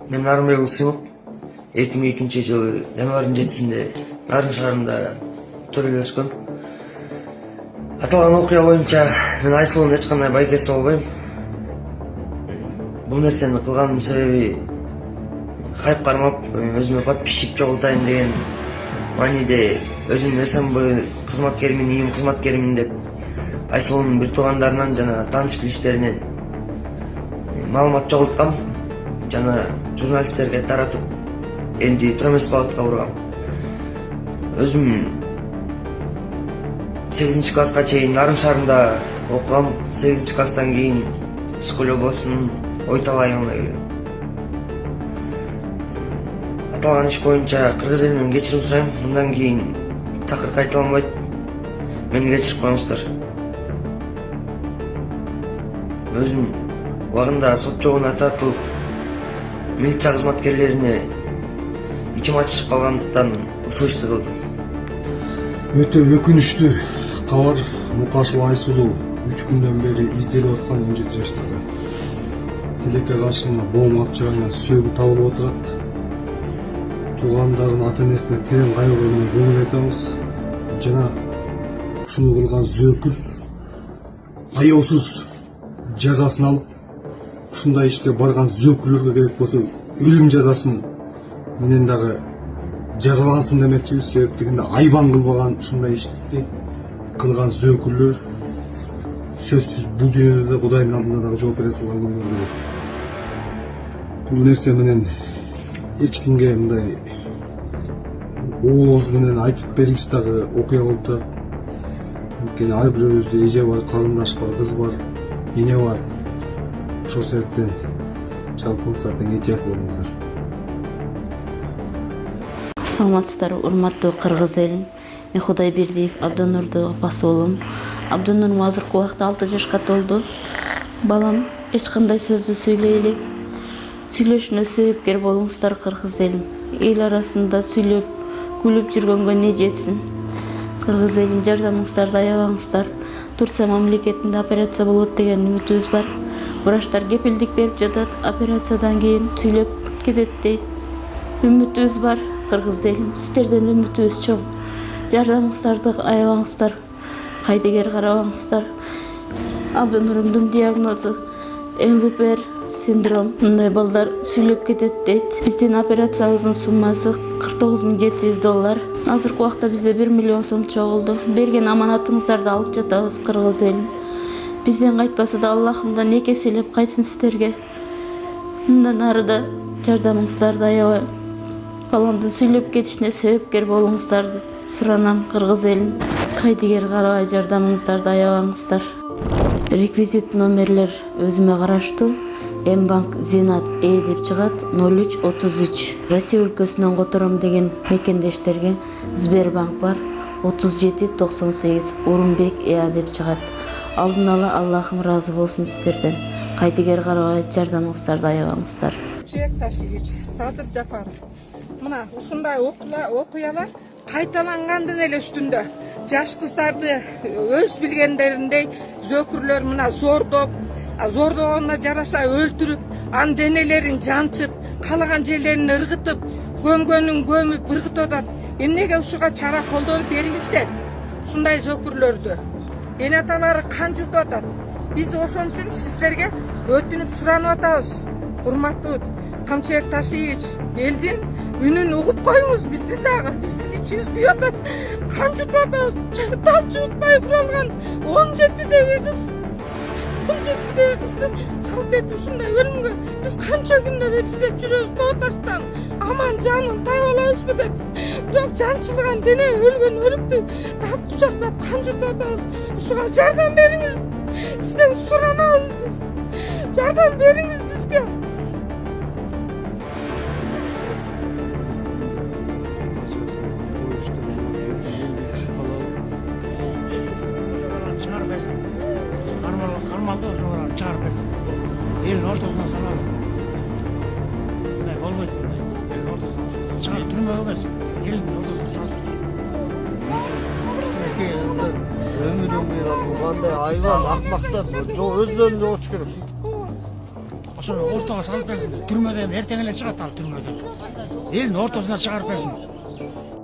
Мен Нарынбек Усимов 2002-жылы январь 7-синде Нарын шаарында төрөлүп өскөм. Аталган окуя боюнча мен Айсулуун эч кандай байкеси болбойм. Бул нерсени кылганымдын себеби хайп кармап, өзүмө подписчик чогултайын деген мааниде өзүм СМБ кызматкеримин, ИИМ кызматкеримин деп Айсулуунун бир туугандарынан жана тааныш билиштеринен маалымат чогулткам жана журналисттерге таратып элди тромес багытка бургам. Өзүм 8-класска чейин Нарын шаарында окугам. 8-класстан кийин Скөл облусунун Ойтал айылына келем. Аталган иш боюнча кыргыз элинен кечирим сурайм. Мындан кийин такыр кайталанбайт. Мени кечирип коюңуздар. Өзүм убагында сот жогуна тартылып, милиция кызматкерлерине ичим ачышып калгандыктан ушул ишти кылдым. Өтө өкүнүчтүү кабар. Мукашева Айсулуу 3 күндөн бери изделип аткан 17 жаштагы тилекке каршылыгына боом капчыгайынан сөөгү табылып отурат. Туугандарынын ата-энесине терең кайгыруу менен көңүл айтабыз. Жана ушуну кылган зөөкүл аяосуз жазасын алып, ушундай ишке барган зөөкүллөргө керек болсо өлүм жазасын менен дагы жазалансын демекчибиз. Себеп дегенде айбан кылбаган ушундай ишти кылган зөөкүллөр сөзсүз бул дүйнөдө да Кудайдын алдында дагы жооп бере турган күндөр болот. Бул нерсе менен эч кимге мындай ооз менен айтып бергис дагы окуя болуп турат. Анткени ар бирөөбүздө эже бар, карындаш бар, кыз бар, эне бар. Ошол себептен жалпыңыздар тең этият болуңуздар. Саламатсыздар, урматтуу кыргыз элим. Мен Кудайбердиев Абдонурдун апасы болом. Абдонурум азыркы убакта 6 жашка толду. Балам, эч кандай сөздү сүйлөй элек. Сүйлөшүнө себепкер болуңуздар кыргыз элим. Эл арасында сүйлөп, күлүп жүргөнгө не жетсин. Кыргыз элим, жардамыңыздарды аябаңыздар. Турция мамлекетинде операция болот деген үмүтүбүз бар. Врачтар кепилдик берип жатат, операциядан кийин сүйлөп кетет дейт. Үмүтүбүз бар кыргыз элим, сиздерден үмүтүбүз чоң. Жардамыңыздарды аябаңыздар, кайдыгер карабаңыздар. Абдонурумдун диагнозу МВПР синдром. Мындай балдар сүйлөп кетет дейт. Биздин операциябыздын суммасы $49,700. Азыркы убакта бизде 1 миллион сом чогулду. Берген аманатыңыздарды алып жатабыз кыргыз элим. Бизден кайтпаса да Аллахымдан эки эселеп кайтсын сиздерге. Мындан ары да жардамыңыздарды аябай баламдын сүйлөп кетишине себепкер болуңуздарды суранам кыргыз элим. Кайдыгер карабай жардамыңыздарды аябаңыздар. Реквизит номерлер өзүмө караштуу. Мбанк Зинат деп чыгат 0333. Россия өлкөсүнөн котором деген мекендештерге Сбербанк бар 3798 Урумбек деп чыгат. Алдын ала Аллахым разы болсун сиздерден. Кайдыгер карабай жардамыңыздарды аябаңыздар. Чекташевич, Садыр Жапаров. Мына ушундай окуялар кайталангандын эле үстүндө жаш кыздарды өз билгендериндей зөөкүрлөр мына зордогонуна жараша өлтүрүп, анын денелерин жанчып, калаган жерлерин ыргытып, көмгөнүн көмүп ыргытып атат. Эмнеге ушуга чара колдоо бериңиздер? Ушундай зөөкүрлөрдү эне аталары кан жутуп атат. Биз ошон үчүн сиздерге өтүнүп суранып атабыз. Урматтуу Камчыбек Ташиевич, элдин үнүн угуп коюңуз. Биздин ичибиз күйүп атат. Кан жутуп атабыз. Талчыбыктай буралган 17-деги кызды салып кетип ушундай өлүмгө биз канча күндөн бери издеп жүрөбүз. Оташтан аман жанын таап алабызбы деп. Бирок жанчылган дене өлгөн өлүктү тап кучактап кан жутуп атабыз. Ушуга жардам бериңиз. Сизден суранабыз биз. Жардам бериңиз бизге. Kalmadı sonra çağırmasın. Elin ortasına salalım. Ne olmadı mı? Elin ortasına. Çağırtırmaya versin. Elin ortasına salsın. Ömür aldı. Kандай ayvan, akmaktan. Özlerinde oç gerek. ошону ортого салып берсин. Түрмөдөн эртең эле чыгат ал түрмөдөн. Элдин ортосуна чыгарып берсин.